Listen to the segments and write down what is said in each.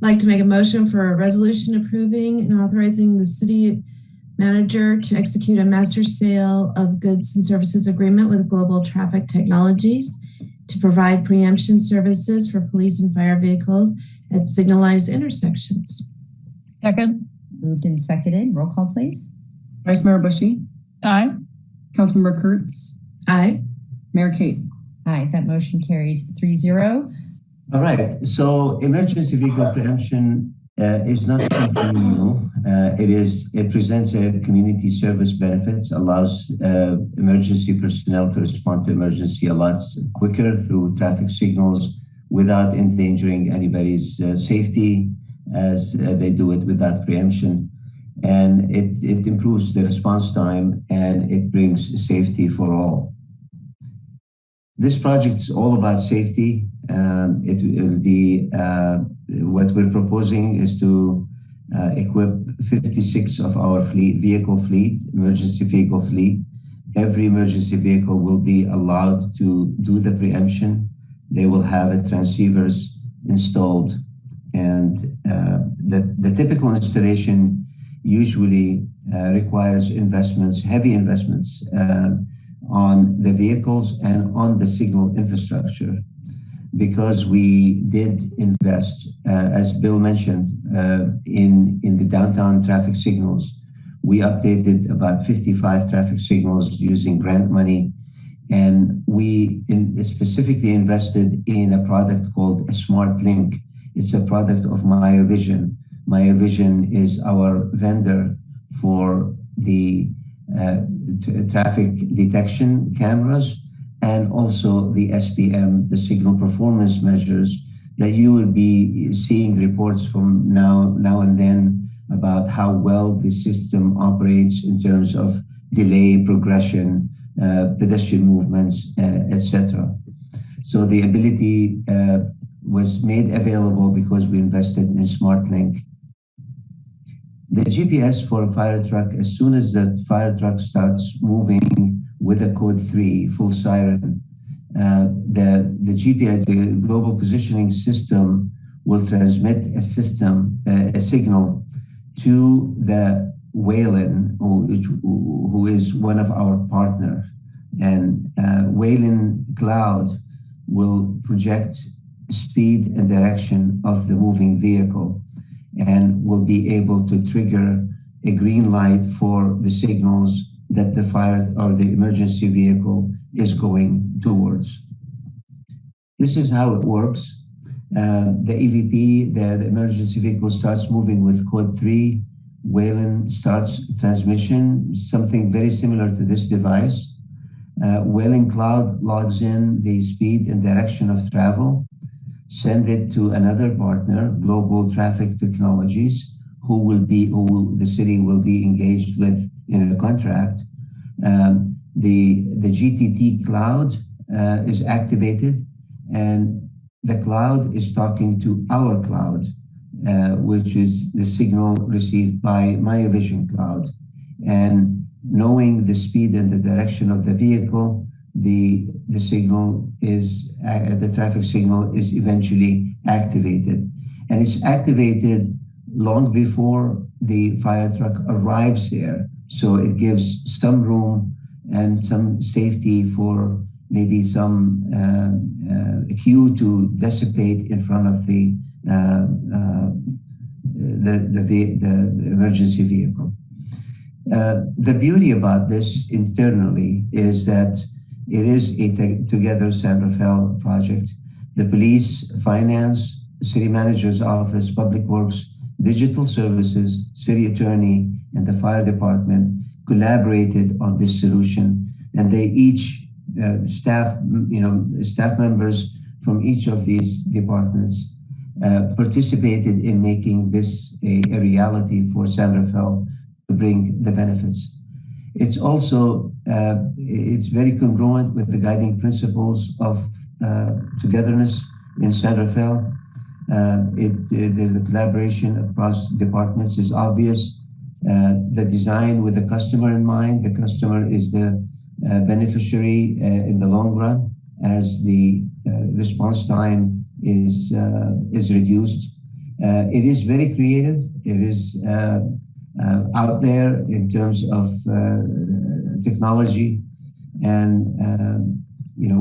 like to make a motion for a resolution approving and authorizing the city manager to execute a master sale of goods and services agreement with Global Traffic Technologies to provide preemption services for police and fire vehicles at signalized intersections. Second. Moved and seconded. Roll call, please. Vice Mayor Bushy. Aye. Councilmember Kurtz. Aye. Mayor Kate. Aye, that motion carries 3-0. All right, so emergency vehicle preemption is not something new. It presents a community service benefits, allows emergency personnel to respond to emergency a lot quicker through traffic signals without endangering anybody's safety as they do it without preemption. And it improves the response time and it brings safety for all. This project is all about safety. It will be, what we're proposing is to equip 56 of our vehicle fleet, emergency vehicle fleet. Every emergency vehicle will be allowed to do the preemption. They will have transceivers installed. And the typical installation usually requires investments, heavy investments, on the vehicles and on the signal infrastructure. Because we did invest, as Bill mentioned, in the downtown traffic signals. We updated about 55 traffic signals using grant money, and we specifically invested in a product called a Smart Link. It's a product of MyoVision. MyoVision is our vendor for the traffic detection cameras and also the SPM, the signal performance measures that you will be seeing reports from now and then about how well the system operates in terms of delay, progression, pedestrian movements, etc. So the ability was made available because we invested in SmartLink. The GPS for a fire truck, as soon as the fire truck starts moving with a code 3 full siren, the GPS, the global positioning system, will transmit a signal to the Waiven, who is one of our partners. And Waiven Cloud will project speed and direction of the moving vehicle and will be able to trigger a green light for the signals that the fire or the emergency vehicle is going towards. This is how it works. The EVP, the emergency vehicle, starts moving with code 3. Waiven starts transmission, something very similar to this device. Waiven Cloud logs in the speed and direction of travel, send it to another partner, Global Traffic Technologies, who the city will be engaged with in a contract. The GTT cloud is activated, and the cloud is talking to our cloud, which is the signal received by MyoVision Cloud. And knowing the speed and the direction of the vehicle, the signal is the traffic signal is eventually activated, and it's activated long before the fire truck arrives there. So it gives some room and some safety for maybe some queue to dissipate in front of the emergency vehicle. The beauty about this internally is that it is a Together San Rafael project. The police, finance, city manager's office, public works, digital services, city attorney, and the fire department collaborated on this solution. And they each, staff members from each of these departments participated in making this a reality for San Rafael to bring the benefits. It's also, it's very congruent with the guiding principles of togetherness in San Rafael. There's the collaboration across departments is obvious. The design with the customer in mind. The customer is the beneficiary in the long run as the response time is reduced. It is very creative. It is out there in terms of technology. And,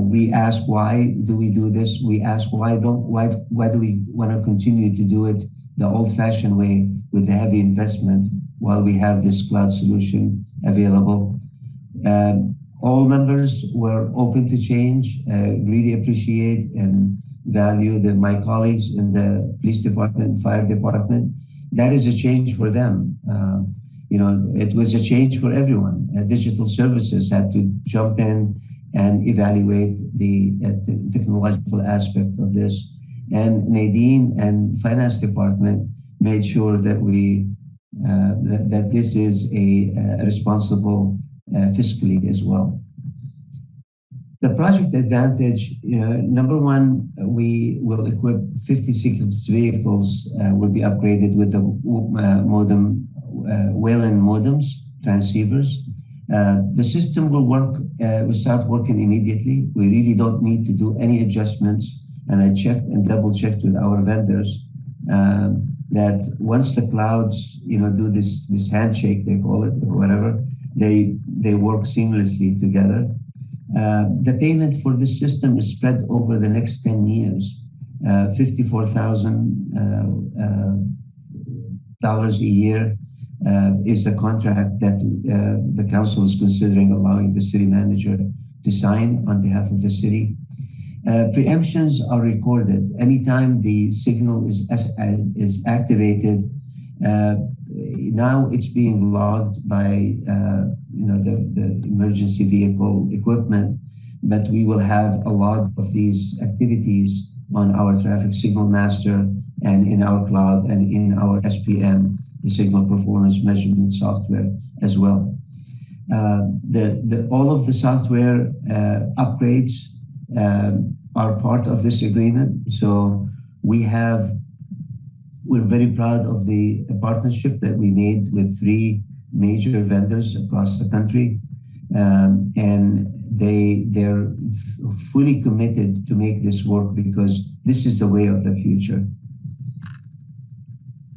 we ask, why do we do this? We ask, why do we want to continue to do it the old-fashioned way with the heavy investment while we have this cloud solution available? All members were open to change. Really appreciate and value my colleagues in the police department, fire department. That is a change for them. It was a change for everyone. Digital services had to jump in and evaluate the technological aspect of this. And Nadine and finance department made sure that that this is a responsible fiscally as well. The project advantage, number one, we will equip 56 vehicles, will be upgraded with the modem, Waives modems, transceivers. The system will start working immediately. We really don't need to do any adjustments. And I checked and double checked with our vendors that once the clouds, do this handshake, they call it, or whatever, they work seamlessly together. The payment for this system is spread over the next 10 years, $54,000 a year is the contract that the council is considering allowing the city manager to sign on behalf of the city. Preemptions are recorded. Anytime the signal is activated, now it's being logged by the emergency vehicle equipment, but we will have a log of these activities on our traffic signal master and in our cloud and in our SPM, the signal performance measurement software as well. All of the software upgrades are part of this agreement. So we're very proud of the partnership that we made with 3 major vendors across the country. And they're fully committed to make this work because this is the way of the future.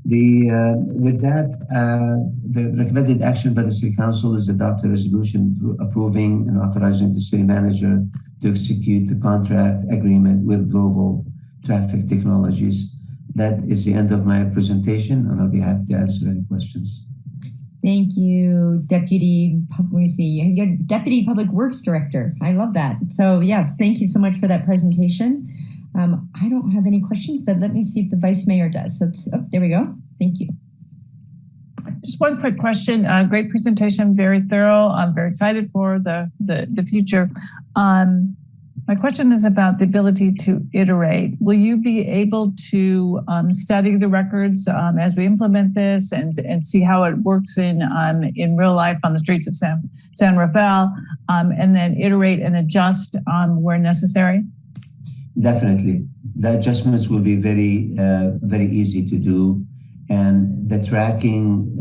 With that, the recommended action by the City Council is adopt a resolution approving and authorizing the city manager to execute the contract agreement with Global Traffic Technologies. That is the end of my presentation, and I'll be happy to answer any questions. Thank you, Deputy Public Works Director. I love that. So yes, thank you so much for that presentation. I don't have any questions, but let me see if the Vice Mayor does. So there we go. Thank you. Just one quick question. Great presentation, very thorough. I'm very excited for the future. My question is about the ability to iterate. Will you be able to study the records as we implement this and see how it works in real life on the streets of San Rafael, and then iterate and adjust where necessary? Definitely. The adjustments will be very, very easy to do. And the tracking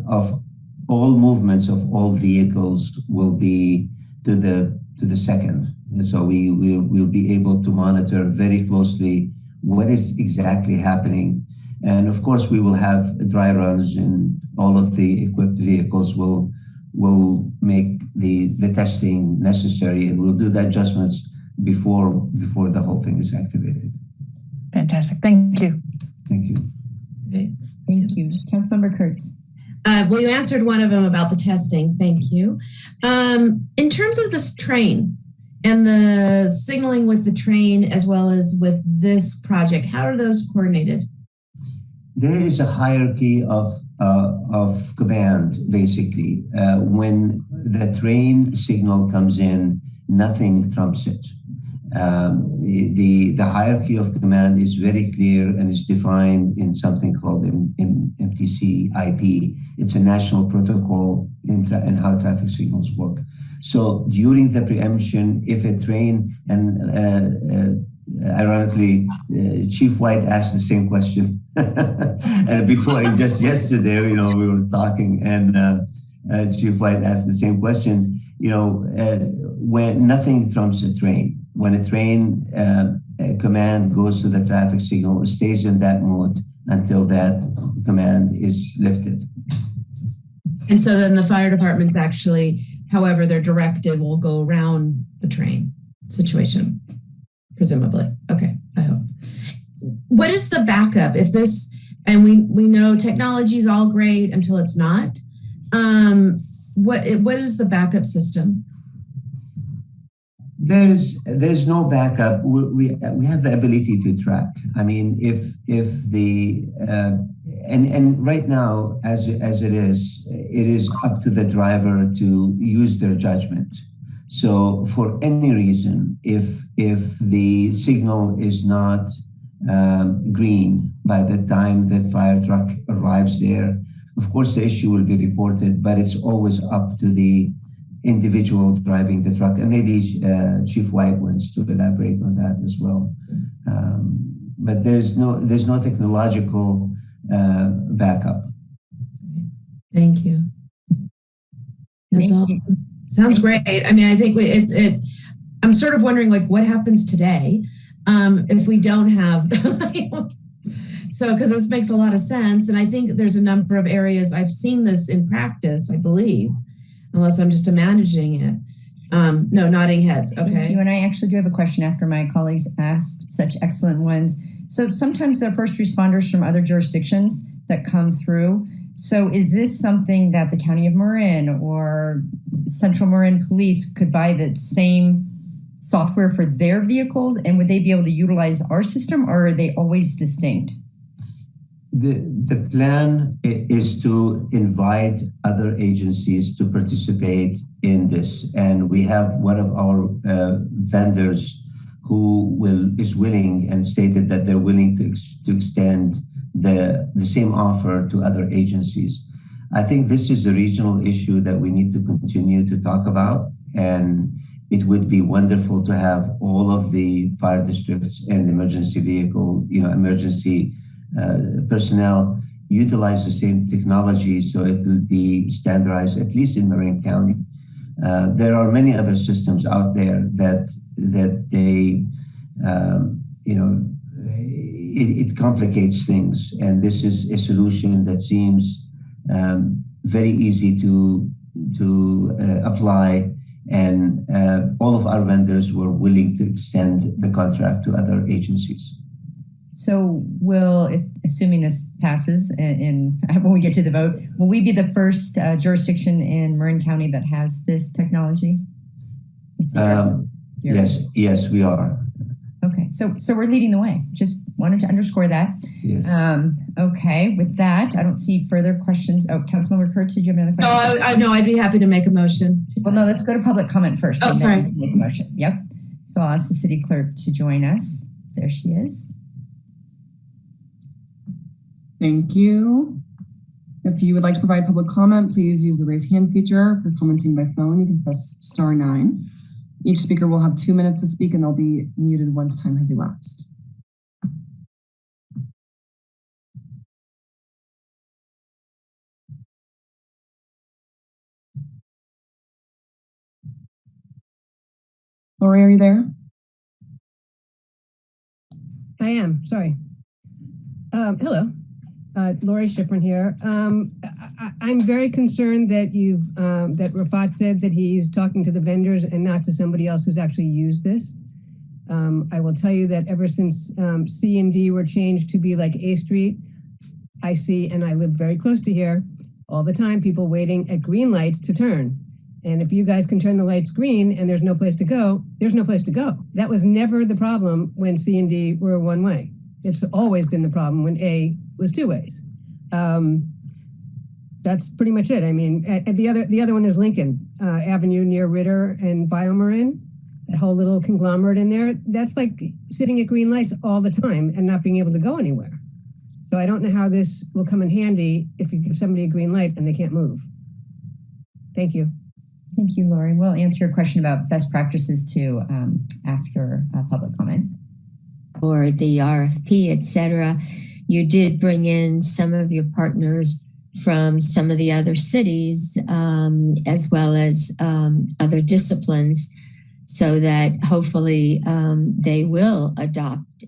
of all movements of all vehicles will be to the second. And so we will be able to monitor very closely what is exactly happening. And of course, we will have dry runs, and all of the equipped vehicles will make the testing necessary, and we'll do the adjustments before the whole thing is activated. Fantastic. Thank you. Thank you. Great. Thank you. Councilmember Kurtz. Well, you answered one of them about the testing. Thank you. In terms of this train and the signaling with the train as well as with this project, how are those coordinated? There is a hierarchy of command, basically. When the train signal comes in, nothing trumps it. The hierarchy of command is very clear and is defined in something called MTC IP. It's a national protocol in how traffic signals work. So during the preemption, if a train, and ironically, Chief White asked the same question before, just yesterday, we were talking, and Chief White asked the same question, when nothing trumps a train. When a train command goes to the traffic signal, it stays in that mode is lifted. And so then the fire departments actually, however they're directed, will go around the train situation, presumably. Okay, I hope. What is the backup if this, and we know technology is all great until it's not. What is the backup system? There's no backup. We have the ability to track. I mean, if the and right now, as it is up to the driver to use their judgment. So for any reason, if the signal is not green by the time the fire truck arrives there, of course the issue will be reported, but it's always up to the individual driving the truck, and maybe Chief White wants to elaborate on that as well. But there's no technological backup. Thank you. That's all. Sounds great. I mean, I think I'm sort of wondering, like, what happens today if we don't have. So, because this makes a lot of sense, and I think there's a number of areas I've seen this in practice, I believe. Unless I'm just imagining it. No, nodding heads. Okay. Thank you. And I actually do have a question after my colleagues asked such excellent ones. So sometimes there are first responders from other jurisdictions that come through. So is this something that the County of Marin or Central Marin Police could buy the same software for their vehicles? And would they be able to utilize our system, or are they always distinct? The plan is to invite other agencies to participate in this, and we have one of our vendors who is willing and stated that they're willing to extend the same offer to other agencies. I think this is a regional issue that we need to continue to talk about, and it would be wonderful to have all of the fire districts and emergency emergency personnel utilize the same technology, so it will be standardized, at least in Marin County. There are many other systems out there that they, it complicates things, and this is a solution that seems very easy to apply, and all of our vendors were willing to extend the contract to other agencies. So assuming this passes and when we get to the vote, will we be the first jurisdiction in Marin County that has this technology? Yes, we are. Okay, so we're leading the way. Just wanted to underscore that. Yes. Okay, with that, I don't see further questions. Oh, Councilmember Kurtz, did you have another question? No, I'd be happy to make a motion. Well, no, let's go to public comment first. Oh, sorry. Then make a motion. Yep. So I'll ask the city clerk to join us. There she is. Thank you. If you would like to provide public comment, please use the raise hand feature. For commenting by phone, you can press *9. Each speaker will have 2 minutes to speak, and they'll be muted once time has elapsed. Lori, are you there? I am, sorry. Hello, Lori Schifrin here. I'm very concerned that that Rafat said that he's talking to the vendors and not to somebody else who's actually used this. I will tell you that ever since C and D were changed to be like A Street, I see, and I live very close to here, all the time, people waiting at green lights to turn. And if you guys can turn the lights green and there's no place to go, there's no place to go. That was never the problem when C and D were one way. It's always been the problem when A was two ways. That's pretty much it. I mean, the other one is Lincoln Avenue near Ritter and Biomarin, that whole little conglomerate in there. That's like sitting at green lights all the time and not being able to go anywhere. So I don't know how this will come in handy if you give somebody a green light and they can't move. Thank you. Thank you, Lori. We'll answer your question about best practices too after public comment. Or the RFP, et cetera. You did bring in some of your partners from some of the other cities, as well as other disciplines, so that hopefully they will adopt